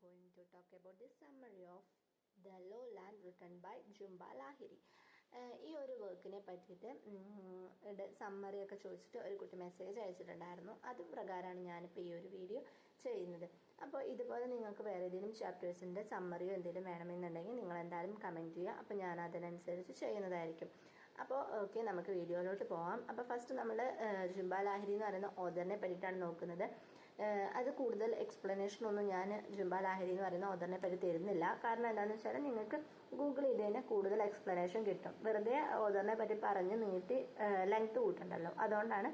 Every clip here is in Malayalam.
going to talk about the summary of The Lowland written by Jhumpa Lahiri. ഈ ഒരു വർക്കിനെ പറ്റിയിട്ട് സമ്മറി ഒക്കെ ചോദിച്ചിട്ട് ഒരു കുട്ടി മെസ്സേജ് അയച്ചിട്ടുണ്ടായിരുന്നു. അത് പ്രകാരമാണ് ഞാനിപ്പോൾ ഈ ഒരു വീഡിയോ ചെയ്യുന്നത്. അപ്പോൾ ഇതുപോലെ നിങ്ങൾക്ക് വേറെ ഏതെങ്കിലും ചാപ്റ്റേഴ്സിൻ്റെ സമ്മറിയോ എന്തെങ്കിലും വേണമെന്നുണ്ടെങ്കിൽ നിങ്ങൾ എന്തായാലും കമൻറ്റ് ചെയ്യുക. അപ്പോൾ ഞാൻ അതിനനുസരിച്ച് ചെയ്യുന്നതായിരിക്കും. അപ്പോൾ ഓക്കെ, നമുക്ക് വീഡിയോയിലോട്ട് പോകാം. അപ്പോൾ ഫസ്റ്റ് നമ്മൾ ജുംബ ലാഹിരി എന്ന് പറയുന്ന ഓഥറിനെ പറ്റിയിട്ടാണ് നോക്കുന്നത്. അത് കൂടുതൽ എക്സ്പ്ലനേഷനൊന്നും ഞാൻ ജുംബ ലാഹിരി എന്ന് പറയുന്ന ഓഥറിനെ പറ്റി തരുന്നില്ല. കാരണം എന്താണെന്ന് വെച്ചാൽ നിങ്ങൾക്ക് ഗൂഗിൾ ചെയ്ത് കഴിഞ്ഞാൽ കൂടുതൽ എക്സ്പ്ലനേഷൻ കിട്ടും. വെറുതെ ഓഥറിനെ പറ്റി പറഞ്ഞ് നീട്ടി ലെങ്ത് കൂട്ടുണ്ടല്ലോ, അതുകൊണ്ടാണ്.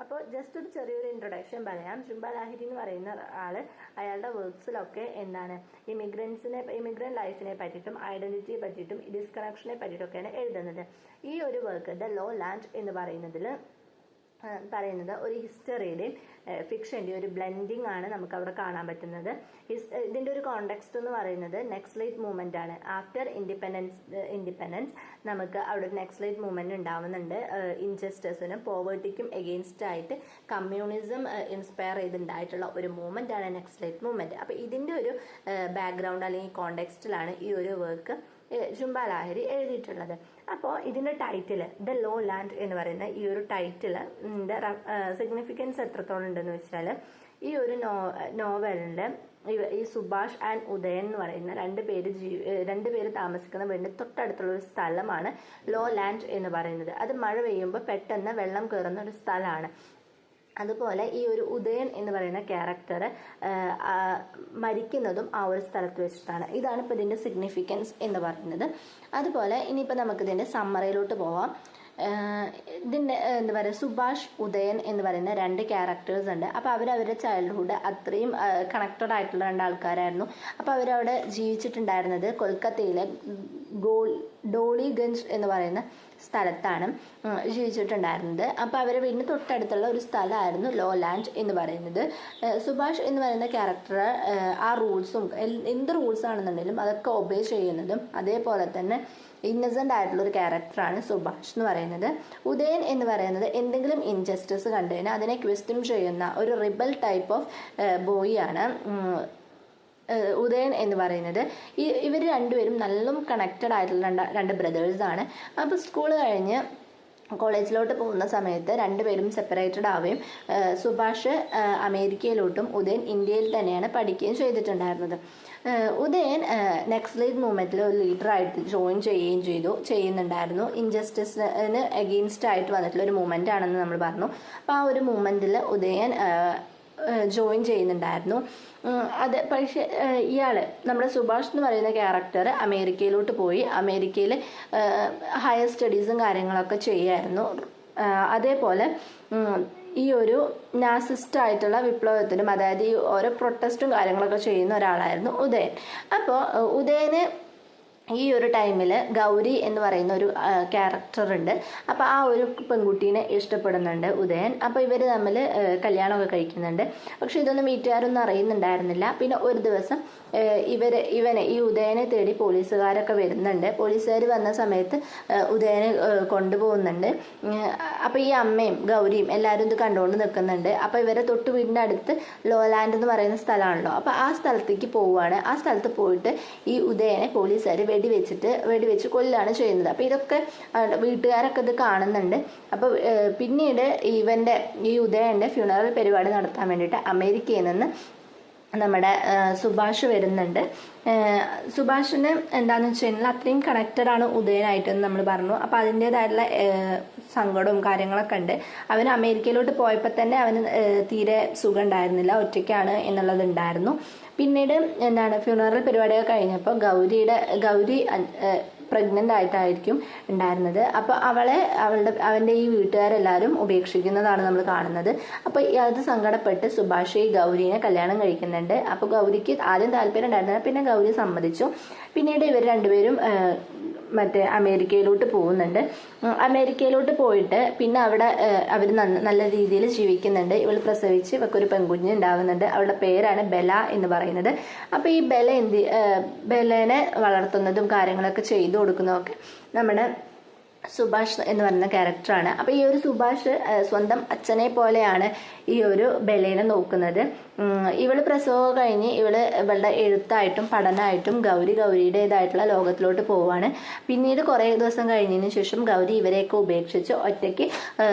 അപ്പോൾ ജസ്റ്റ് ഒരു ചെറിയൊരു ഇൻട്രൊഡക്ഷൻ പറയാം. ജുംബ ലാഹിരി എന്ന് പറയുന്ന ആൾ അയാളുടെ വർക്ക്സിലൊക്കെ എന്താണ് ഇമിഗ്രൻ്റ് ലൈഫിനെ പറ്റിയിട്ടും ഐഡൻറ്റിറ്റിയെ പറ്റിയിട്ടും ഡിസ്കണക്ഷനെ പറ്റിയിട്ടൊക്കെയാണ് എഴുതുന്നത്. ഈ ഒരു വർക്ക് ദ ലോ ലാൻഡ് എന്ന് പറയുന്നത് ഒരു ഹിസ്റ്ററിയുടെയും ഫിക്ഷൻ്റെയും ഒരു ബ്ലെൻഡിങ് ആണ് നമുക്ക് അവിടെ കാണാൻ പറ്റുന്നത്. ഇതിൻ്റെ ഒരു കോണ്ടെക്സ്റ്റ് എന്ന് പറയുന്നത് നെക്സ്റ്റ് മൂവ്മെൻ്റ് ആണ്. ആഫ്റ്റർ ഇൻഡിപെൻഡൻസ് നമുക്ക് അവിടെ ഒരു നെക്സ്റ്റ് മൂവ്മെൻറ്റ് ഉണ്ടാവുന്നുണ്ട്. ഇൻജസ്റ്റിസിനും പോവേർട്ടിക്കും എഗെയിൻസ്റ്റ് ആയിട്ട് കമ്മ്യൂണിസം ഇൻസ്പയർ ചെയ്തുണ്ടായിട്ടുള്ള ഒരു മൂവ്മെൻ്റ് ആണ് നെക്സ്റ്റ് മൂവ്മെൻറ്റ്. അപ്പോൾ ഇതിൻ്റെ ഒരു ബാക്ക്ഗ്രൗണ്ട് അല്ലെങ്കിൽ കോണ്ടെക്സ്റ്റിലാണ് ഈ ഒരു വർക്ക് ജുംബ ലാഹിരി എഴുതിയിട്ടുള്ളത്. അപ്പോൾ ഇതിൻ്റെ ടൈറ്റിൽ ദ ലോ ലാൻഡ് എന്ന് പറയുന്ന ഈ ഒരു ടൈറ്റിലിൻ്റെ സിഗ്നിഫിക്കൻസ് എത്രത്തോളം ഉണ്ടെന്ന് വെച്ചാൽ, ഈ ഒരു നോവലിൻ്റെ ഈ സുഭാഷ് ആൻഡ് ഉദയൻ എന്ന് പറയുന്ന രണ്ട് പേര് താമസിക്കുന്ന വീടിൻ്റെ തൊട്ടടുത്തുള്ള ഒരു സ്ഥലമാണ് ലോ ലാൻഡ് എന്ന് പറയുന്നത്. അത് മഴ പെയ്യുമ്പോൾ പെട്ടെന്ന് വെള്ളം കയറുന്ന ഒരു സ്ഥലമാണ്. അതുപോലെ ഈ ഒരു ഉദയൻ എന്ന് പറയുന്ന ക്യാരക്ടർ മരിക്കുന്നതും ആ ഒരു സ്ഥലത്ത് വെച്ചിട്ടാണ്. ഇതാണ് ഇപ്പോൾ ഇതിൻ്റെ സിഗ്നിഫിക്കൻസ് എന്ന് പറയുന്നത്. അതുപോലെ ഇനിയിപ്പോൾ നമുക്കിതിൻ്റെ സമ്മറിയിലോട്ട് പോവാം. ഇതിൻ്റെ എന്താ പറയുക, സുഭാഷ് ഉദയൻ എന്ന് പറയുന്ന രണ്ട് ക്യാരക്ടേഴ്സ് ഉണ്ട്. അപ്പോൾ അവരവരുടെ ചൈൽഡ്ഹുഡ് അത്രയും കണക്റ്റഡ് ആയിട്ടുള്ള രണ്ടാൾക്കാരായിരുന്നു. അപ്പോൾ അവരവിടെ ജീവിച്ചിട്ടുണ്ടായിരുന്നത് കൊൽക്കത്തയിലെ ഡോളിഗഞ്ച് എന്ന് പറയുന്ന സ്ഥലത്താണ് ജീവിച്ചിട്ടുണ്ടായിരുന്നത്. അപ്പോൾ അവരെ വീടിന് തൊട്ടടുത്തുള്ള ഒരു സ്ഥലമായിരുന്നു ലോ ലാൻഡ് എന്ന് പറയുന്നത്. സുഭാഷ് എന്ന് പറയുന്ന ക്യാരക്ടർ ആ റൂൾസും എന്ത് റൂൾസ് ആണെന്നുണ്ടെങ്കിലും അതൊക്കെ ഒബേ ചെയ്യുന്നതും അതേപോലെ തന്നെ ഇന്നസെൻ്റ് ആയിട്ടുള്ള ഒരു ക്യാരക്ടറാണ് സുഭാഷ് എന്ന് പറയുന്നത്. ഉദയൻ എന്ന് പറയുന്നത് എന്തെങ്കിലും ഇൻജസ്റ്റിസ് കണ്ടു കഴിഞ്ഞാൽ അതിനെ ക്വസ്റ്റ്യൻ ചെയ്യുന്ന ഒരു റിബൽ ടൈപ്പ് ഓഫ് ബോയ് ആണ് ഉദയൻ എന്ന് പറയുന്നത്. ഇവർ രണ്ടുപേരും നല്ല കണക്റ്റഡ് ആയിട്ടുള്ള രണ്ട് ബ്രദേഴ്സാണ്. അപ്പോൾ സ്കൂൾ കഴിഞ്ഞ് കോളേജിലോട്ട് പോകുന്ന സമയത്ത് രണ്ടുപേരും സെപ്പറേറ്റഡ് ആവുകയും സുഭാഷ് അമേരിക്കയിലോട്ടും ഉദയൻ ഇന്ത്യയിൽ തന്നെയാണ് പഠിക്കുകയും ചെയ്തിട്ടുണ്ടായിരുന്നത്. ഉദയൻ നെക്സ്റ്റ് മൂവ്മെൻറ്റിൽ ഒരു ലീഡറായിട്ട് ജോയിൻ ചെയ്യുന്നുണ്ടായിരുന്നു. ഇൻജസ്റ്റിസിന് എഗെയിൻസ്റ്റ് ആയിട്ട് വന്നിട്ടുള്ള ഒരു മൂവ്മെൻ്റ് ആണെന്ന് നമ്മൾ പറഞ്ഞു. അപ്പോൾ ആ ഒരു മൂവ്മെൻറ്റിൽ ഉദയൻ ജോയിൻ ചെയ്യുന്നുണ്ടായിരുന്നു. അത് പക്ഷേ ഇയാൾ നമ്മുടെ സുഭാഷ് എന്ന് പറയുന്ന ക്യാരക്ടർ അമേരിക്കയിലോട്ട് പോയി അമേരിക്കയിൽ ഹയർ സ്റ്റഡീസും കാര്യങ്ങളൊക്കെ ചെയ്യായിരുന്നു. അതേപോലെ ഈ ഒരു നാസിസ്റ്റ് ആയിട്ടുള്ള വിപ്ലവത്തിനും അതായത് ഈ ഓരോ പ്രൊട്ടസ്റ്റും കാര്യങ്ങളൊക്കെ ചെയ്യുന്ന ഒരാളായിരുന്നു ഉദയൻ. അപ്പോൾ ഉദയന് ഈ ഒരു ടൈമിൽ ഗൗരി എന്ന് പറയുന്ന ഒരു ക്യാരക്ടർ ഉണ്ട്. അപ്പോൾ ആ ഒരു പെൺകുട്ടീനെ ഇഷ്ടപ്പെടുന്നുണ്ട് ഉദയൻ. അപ്പോൾ ഇവർ തമ്മിൽ കല്യാണമൊക്കെ കഴിക്കുന്നുണ്ട്. പക്ഷെ ഇതൊന്നും വീട്ടുകാരൊന്നും അറിയുന്നുണ്ടായിരുന്നില്ല. പിന്നെ ഒരു ദിവസം ഈ ഉദയനെ തേടി പോലീസുകാരൊക്കെ വരുന്നുണ്ട്. പോലീസുകാർ വന്ന സമയത്ത് ഉദയനെ കൊണ്ടുപോകുന്നുണ്ട്. അപ്പോൾ ഈ അമ്മയും ഗൗരിയും എല്ലാവരും ഇത് കണ്ടുകൊണ്ട് നിൽക്കുന്നുണ്ട്. അപ്പോൾ ഇവരെ തൊട്ട് വീടിൻ്റെ അടുത്ത് ലോലാൻഡ് എന്ന് പറയുന്ന സ്ഥലമാണല്ലോ. അപ്പോൾ ആ സ്ഥലത്തേക്ക് പോവുകയാണ്. ആ സ്ഥലത്ത് പോയിട്ട് ഈ ഉദയനെ പോലീസുകാർ വെടിവെച്ച് കൊല്ലാണ് ചെയ്യുന്നത്. അപ്പോൾ ഇതൊക്കെ വീട്ടുകാരൊക്കെ ഇത് കാണുന്നുണ്ട്. അപ്പോൾ പിന്നീട് ഈ ഉദയൻ്റെ ഫ്യൂണറൽ പരിപാടി നടത്താൻ വേണ്ടിയിട്ട് അമേരിക്കയിൽ നിന്ന് നമ്മുടെ സുഭാഷ് വരുന്നുണ്ട്. സുഭാഷിന് എന്താണെന്ന് വെച്ച് കഴിഞ്ഞാൽ അത്രയും കണക്റ്റഡ് ആണ് ഉദയനായിട്ടെന്ന് നമ്മൾ പറഞ്ഞു. അപ്പോൾ അതിൻ്റേതായിട്ടുള്ള സങ്കടവും കാര്യങ്ങളൊക്കെ ഉണ്ട്. അവൻ അമേരിക്കയിലോട്ട് പോയപ്പോൾ തന്നെ അവന് തീരെ സുഖം ഉണ്ടായിരുന്നില്ല, ഒറ്റയ്ക്കാണ് എന്നുള്ളതുണ്ടായിരുന്നു. പിന്നീട് ഫ്യൂണറൽ പരിപാടിയൊക്കെ കഴിഞ്ഞപ്പോൾ ഗൗരി പ്രഗ്നൻ്റ് ആയിട്ടായിരിക്കും ഉണ്ടായിരുന്നത്. അപ്പോൾ അവൻ്റെ ഈ വീട്ടുകാരെല്ലാവരും ഉപേക്ഷിക്കുന്നതാണ് നമ്മൾ കാണുന്നത്. അപ്പോൾ അത് സങ്കടപ്പെട്ട് സുഭാഷ് ഈ ഗൗരിനെ കല്യാണം കഴിക്കുന്നുണ്ട്. അപ്പോൾ ഗൗരിക്ക് ആദ്യം താല്പര്യം ഉണ്ടായിരുന്നില്ല, പിന്നെ ഗൗരി സമ്മതിച്ചു. പിന്നീട് ഇവർ രണ്ടുപേരും അമേരിക്കയിലോട്ട് പോകുന്നുണ്ട്. അമേരിക്കയിലോട്ട് പോയിട്ട് പിന്നെ അവിടെ അവർ നല്ല രീതിയിൽ ജീവിക്കുന്നുണ്ട്. ഇവൾ പ്രസവിച്ച് ഇവൾക്കൊരു പെൺകുഞ്ഞ് ഉണ്ടാകുന്നുണ്ട്. അവളുടെ പേരാണ് ബെല എന്ന് പറയുന്നത്. അപ്പോൾ ഈ ബെലേനെ വളർത്തുന്നതും കാര്യങ്ങളൊക്കെ ചെയ്തു കൊടുക്കുന്നതൊക്കെ നമ്മുടെ സുഭാഷ് എന്ന് പറയുന്ന ക്യാരക്ടറാണ്. അപ്പോൾ ഈ ഒരു സുഭാഷ് സ്വന്തം അച്ഛനെ പോലെയാണ് ഈ ഒരു ബെലേനെ നോക്കുന്നത്. ഇവള് പ്രസവം കഴിഞ്ഞ് ഇവളുടെ എഴുത്തായിട്ടും പഠനമായിട്ടും ഗൗരിയുടേതായിട്ടുള്ള ലോകത്തിലോട്ട് പോവാണ്. പിന്നീട് കുറേ ദിവസം കഴിഞ്ഞതിന് ശേഷം ഗൗരി ഇവരെയൊക്കെ ഉപേക്ഷിച്ച് ഒറ്റയ്ക്ക്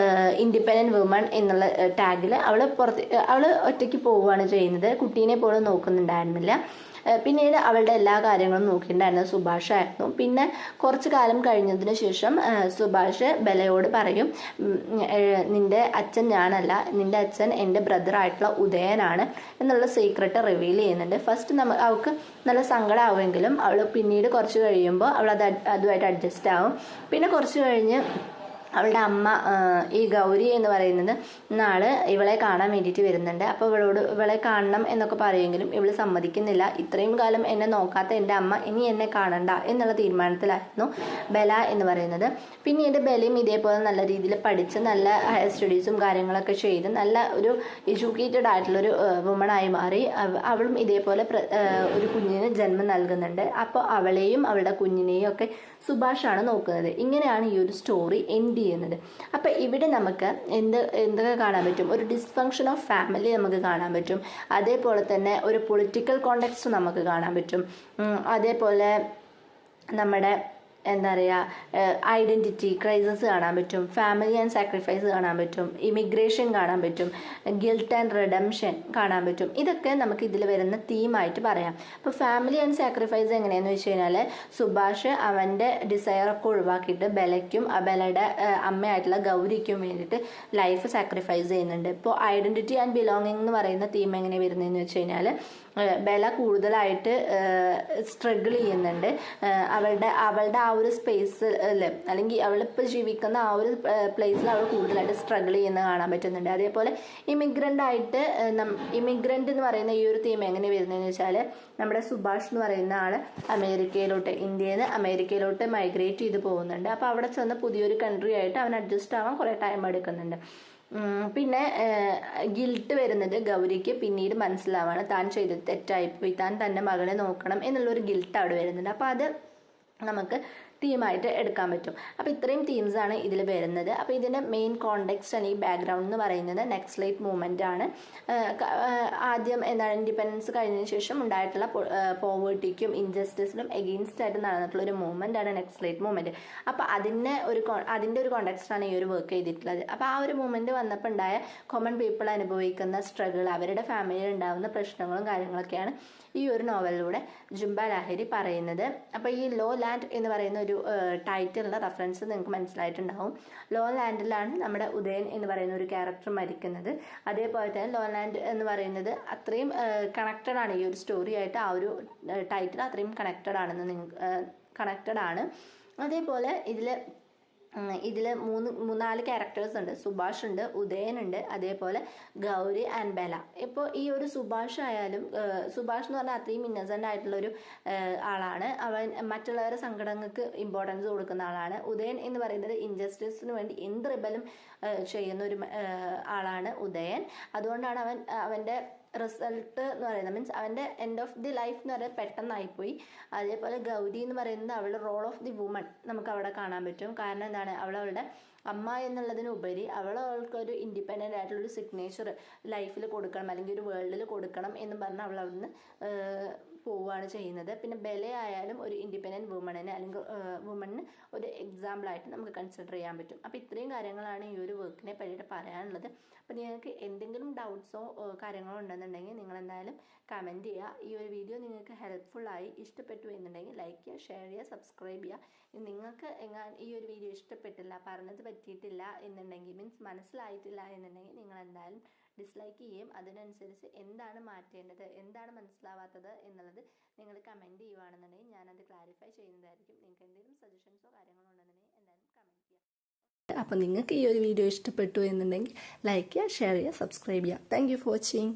ഇൻഡിപെൻഡൻറ്റ് വുമൺ എന്നുള്ള ടാഗിൽ അവൾ ഒറ്റയ്ക്ക് പോവുകയാണ് ചെയ്യുന്നത്. കുട്ടീനെ പോലും നോക്കുന്നുണ്ടായിരുന്നില്ല. പിന്നീട് അവളുടെ എല്ലാ കാര്യങ്ങളും നോക്കിയിട്ടുണ്ടായിരുന്നത് സുഭാഷായിരുന്നു. പിന്നെ കുറച്ച് കാലം കഴിഞ്ഞതിന് ശേഷം സുഭാഷ് ബെലയോട് പറയും, നിന്റെ അച്ഛൻ ഞാനല്ല, നിന്റെ അച്ഛൻ എൻ്റെ ബ്രദറായിട്ടുള്ള ഉദയനാണ് എന്നുള്ള സീക്രട്ട് റിവീൽ ചെയ്യുന്നുണ്ട്. ഫസ്റ്റ് അവൾക്ക് നല്ല സങ്കടമാവുമെങ്കിലും അവൾ പിന്നീട് കുറച്ച് കഴിയുമ്പോൾ അവൾ അതുമായിട്ട് അഡ്ജസ്റ്റ് ആവും. പിന്നെ കുറച്ച് കഴിഞ്ഞ് അവളുടെ അമ്മ ഈ ഗൗരി എന്ന് പറയുന്നത് നാള് ഇവളെ കാണാൻ വേണ്ടിയിട്ട് വരുന്നുണ്ട്. അപ്പോൾ ഇവളെ കാണണം എന്നൊക്കെ പറയുമെങ്കിലും ഇവൾ സമ്മതിക്കുന്നില്ല. ഇത്രയും കാലം എന്നെ നോക്കാത്ത എൻ്റെ അമ്മ ഇനി എന്നെ കാണണ്ട എന്നുള്ള തീരുമാനത്തിലായിരുന്നു ബെല എന്ന് പറയുന്നത്. പിന്നീട് ബെലയും ഇതേപോലെ നല്ല രീതിയിൽ പഠിച്ച് നല്ല ഹയർ സ്റ്റഡീസും കാര്യങ്ങളൊക്കെ ചെയ്ത് നല്ല ഒരു എഡ്യൂക്കേറ്റഡ് ആയിട്ടുള്ളൊരു വുമണായി മാറി. അവളും ഇതേപോലെ ഒരു കുഞ്ഞിന് ജന്മം നൽകുന്നുണ്ട്. അപ്പോൾ അവളെയും അവളുടെ കുഞ്ഞിനെയും ഒക്കെ സുഭാഷാണ് നോക്കുന്നത്. ഇങ്ങനെയാണ് ഈ ഒരു സ്റ്റോറി എൻഡ് ചെയ്യുന്നത്. അപ്പം ഇവിടെ നമുക്ക് എന്തൊക്കെ കാണാൻ പറ്റും? ഒരു ഡിസ്ഫങ്ഷൻ ഓഫ് ഫാമിലി നമുക്ക് കാണാൻ പറ്റും. അതേപോലെ തന്നെ ഒരു പൊളിറ്റിക്കൽ കോണ്ടെക്സ്റ്റ് നമുക്ക് കാണാൻ പറ്റും. അതേപോലെ നമ്മുടെ എന്താ പറയുക, ഐഡൻറ്റിറ്റി ക്രൈസിസ് കാണാൻ പറ്റും, ഫാമിലി ആൻഡ് സാക്രിഫൈസ് കാണാൻ പറ്റും, ഇമിഗ്രേഷൻ കാണാൻ പറ്റും, ഗിൽട്ട് ആൻഡ് റിഡംഷൻ കാണാൻ പറ്റും. ഇതൊക്കെ നമുക്ക് ഇതിൽ വരുന്ന തീമായിട്ട് പറയാം. അപ്പോൾ ഫാമിലി ആൻഡ് സാക്രിഫൈസ് എങ്ങനെയാണെന്ന് വെച്ച് കഴിഞ്ഞാൽ സുഭാഷ് അവൻ്റെ ഡിസയറൊക്കെ ഒഴിവാക്കിയിട്ട് ബെലയ്ക്കും ബെലയുടെ അമ്മയായിട്ടുള്ള ഗൗരിക്കും വേണ്ടിയിട്ട് ലൈഫ് സാക്രിഫൈസ് ചെയ്യുന്നുണ്ട്. ഇപ്പോൾ ഐഡൻറ്റിറ്റി ആൻഡ് ബിലോങ്ങിങ് എന്ന് പറയുന്ന തീം എങ്ങനെ വരുന്നതെന്ന് വെച്ച് കഴിഞ്ഞാൽ ബെല കൂടുതലായിട്ട് സ്ട്രഗിൾ ചെയ്യുന്നുണ്ട്. അവളുടെ ആ ഒരു സ്പേസിൽ അല്ലെങ്കിൽ അവളിപ്പോൾ ജീവിക്കുന്ന ആ ഒരു പ്ലേസിൽ അവൾ കൂടുതലായിട്ട് സ്ട്രഗിൾ ചെയ്യുന്നത് കാണാൻ പറ്റുന്നുണ്ട്. അതേപോലെ ഇമിഗ്രൻ്റ് എന്ന് പറയുന്ന ഈ ഒരു തീം എങ്ങനെ വരുന്നതെന്ന് വെച്ചാൽ നമ്മുടെ സുഭാഷ് എന്ന് പറയുന്ന ആൾ ഇന്ത്യയിൽ നിന്ന് അമേരിക്കയിലോട്ട് മൈഗ്രേറ്റ് ചെയ്ത് പോകുന്നുണ്ട്. അപ്പോൾ അവിടെ ചെന്ന് പുതിയൊരു കൺട്രി ആയിട്ട് അവൻ അഡ്ജസ്റ്റ് ആവാൻ കുറേ ടൈം എടുക്കുന്നുണ്ട്. പിന്നെ ഗിൽട്ട് വരുന്നത് ഗൗരിക്ക് പിന്നീട് മനസ്സിലാവാണ് താൻ ചെയ്തത് തെറ്റായിപ്പോയി, താൻ തൻ്റെ മകളെ നോക്കണം എന്നുള്ളൊരു ഗിൽട്ട് അവിടെ വരുന്നുണ്ട്. അപ്പോൾ അത് നമുക്ക് തീമായിട്ട് എടുക്കാൻ പറ്റും. അപ്പോൾ ഇത്രയും തീംസാണ് ഇതിൽ വരുന്നത്. അപ്പോൾ ഇതിൻ്റെ മെയിൻ കോണ്ടെക്സ്റ്റ് ആണ് ഈ ബാക്ക്ഗ്രൗണ്ട് എന്ന് പറയുന്നത് നെക്സ്റ്റ് മൂവ്മെൻ്റ് ആണ്. ആദ്യം എന്താണ് ഇൻഡിപെൻഡൻസ് കഴിഞ്ഞതിന് ശേഷം ഉണ്ടായിട്ടുള്ള പോവേർട്ടിക്കും ഇൻജസ്റ്റിസിനും എഗെയിൻസ്റ്റ് ആയിട്ട് നടന്നിട്ടുള്ള ഒരു മൂവ്മെൻ്റ് ആണ് നെക്സ്റ്റ് മൂവ്മെൻറ്റ്. അപ്പോൾ അതിൻ്റെ ഒരു കോണ്ടെക്സ്റ്റാണ് ഈ ഒരു വർക്ക് ചെയ്തിട്ടുള്ളത്. അപ്പോൾ ആ ഒരു മൂവ്മെൻറ്റ് വന്നപ്പോൾ ഉണ്ടായ കോമൺ പീപ്പിൾ അനുഭവിക്കുന്ന സ്ട്രഗിൾ, അവരുടെ ഫാമിലിയിൽ ഉണ്ടാകുന്ന പ്രശ്നങ്ങളും കാര്യങ്ങളൊക്കെയാണ് ഈ ഒരു നോവലിലൂടെ ജുംബ ലാഹിരി പറയുന്നത്. അപ്പോൾ ഈ ലോ ലാൻഡ് എന്ന് പറയുന്ന ഒരു ടൈറ്റിലുള്ള റെഫറൻസ് നിങ്ങൾക്ക് മനസ്സിലായിട്ടുണ്ടാവും. ലോ ലാൻഡിലാണ് നമ്മുടെ ഉദയൻ എന്ന് പറയുന്ന ഒരു ക്യാരക്ടർ മരിക്കുന്നത്. അതേപോലെ തന്നെ ലോ ലാൻഡ് എന്ന് പറയുന്നത് അത്രയും കണക്റ്റഡ് ആണ് ഈ ഒരു സ്റ്റോറി ആയിട്ട്. ആ ഒരു ടൈറ്റിൽ അത്രയും കണക്റ്റഡ് ആണ്. അതേപോലെ ഇതിൽ നാല് ക്യാരക്ടേഴ്സ് ഉണ്ട്. സുഭാഷ് ഉണ്ട്, ഉദയൻ ഉണ്ട്, അതേപോലെ ഗൗരി ആൻഡ് ബെല. ഇപ്പോൾ ഈ ഒരു സുഭാഷ് എന്ന് പറഞ്ഞാൽ അത്രയും ഇന്നസെൻ്റ് ആയിട്ടുള്ളൊരു ആളാണ്. അവൻ മറ്റുള്ളവരുടെ സങ്കടങ്ങൾക്ക് ഇമ്പോർട്ടൻസ് കൊടുക്കുന്ന ആളാണ്. ഉദയൻ എന്ന് പറയുന്നത് ഇൻജസ്റ്റിസിന് വേണ്ടി എന്ത് റിബലും ചെയ്യുന്ന ഒരു ആളാണ് ഉദയൻ. അതുകൊണ്ടാണ് അവൻ്റെ റിസൾട്ട് എന്ന് പറയുന്നത് മീൻസ് അവൻ്റെ എൻഡ് ഓഫ് ദി ലൈഫ് എന്ന് പറയുന്നത് പെട്ടെന്നായിപ്പോയി. അതേപോലെ ഗൗരി എന്ന് പറയുന്നത് അവളുടെ റോൾ ഓഫ് ദി വുമൺ നമുക്ക് അവിടെ കാണാൻ പറ്റും. കാരണം എന്താണ്, അവളുടെ അമ്മ എന്നുള്ളതിനുപരി അവൾക്കൊരു ഇൻഡിപെൻഡൻ്റ് ആയിട്ടുള്ളൊരു സിഗ്നേച്ചർ ലൈഫിൽ കൊടുക്കണം, അല്ലെങ്കിൽ ഒരു വേൾഡിൽ കൊടുക്കണം എന്ന് പറഞ്ഞ് അവൾ അവിടുന്ന് പോവുകയാണ് ചെയ്യുന്നത്. പിന്നെ ബെല ആയാലും ഒരു ഇൻഡിപെൻഡൻറ്റ് വുമണിന് ഒരു എക്സാമ്പിളായിട്ട് നമുക്ക് കൺസിഡർ ചെയ്യാൻ പറ്റും. അപ്പോൾ ഇത്രയും കാര്യങ്ങളാണ് ഈ ഒരു വർക്കിനെ പറ്റിയിട്ട് പറയാനുള്ളത്. അപ്പോൾ നിങ്ങൾക്ക് എന്തെങ്കിലും ഡൗട്ട്സോ കാര്യങ്ങളോ ഉണ്ടെന്നുണ്ടെങ്കിൽ നിങ്ങൾ എന്തായാലും കമൻറ്റ് ചെയ്യുക. ഈ ഒരു വീഡിയോ നിങ്ങൾക്ക് ഹെൽപ്ഫുള്ളായി ഇഷ്ടപ്പെട്ടു എന്നുണ്ടെങ്കിൽ ലൈക്ക് ചെയ്യുക, ഷെയർ ചെയ്യുക, സബ്സ്ക്രൈബ് ചെയ്യുക. നിങ്ങൾക്ക് ഈ ഒരു വീഡിയോ ഇഷ്ടപ്പെട്ടില്ല, പറഞ്ഞത് പറ്റിയിട്ടില്ല എന്നുണ്ടെങ്കിൽ മീൻസ് മനസ്സിലായിട്ടില്ല എന്നുണ്ടെങ്കിൽ നിങ്ങൾ എന്തായാലും ഡിസ്ലൈക്ക് ചെയ്യുകയും അതിനനുസരിച്ച് എന്താണ് മാറ്റേണ്ടത്, എന്താണ് മനസ്സിലാവാത്തത് എന്നുള്ളത് നിങ്ങൾ കമൻറ്റ് ചെയ്യുകയാണെന്നുണ്ടെങ്കിൽ ഞാനത് ക്ലാരിഫൈ ചെയ്യുന്നതായിരിക്കും. നിങ്ങൾക്ക് എന്തെങ്കിലും സജഷൻസോ കാര്യങ്ങളോ ഉണ്ടെന്നുണ്ടെങ്കിൽ എന്തായാലും കമൻറ്റ് ചെയ്യുക. അപ്പോൾ നിങ്ങൾക്ക് ഈ ഒരു വീഡിയോ ഇഷ്ടപ്പെട്ടു എന്നുണ്ടെങ്കിൽ ലൈക്ക് ചെയ്യുക, ഷെയർ ചെയ്യുക, സബ്സ്ക്രൈബ് ചെയ്യുക. Thank you for watching.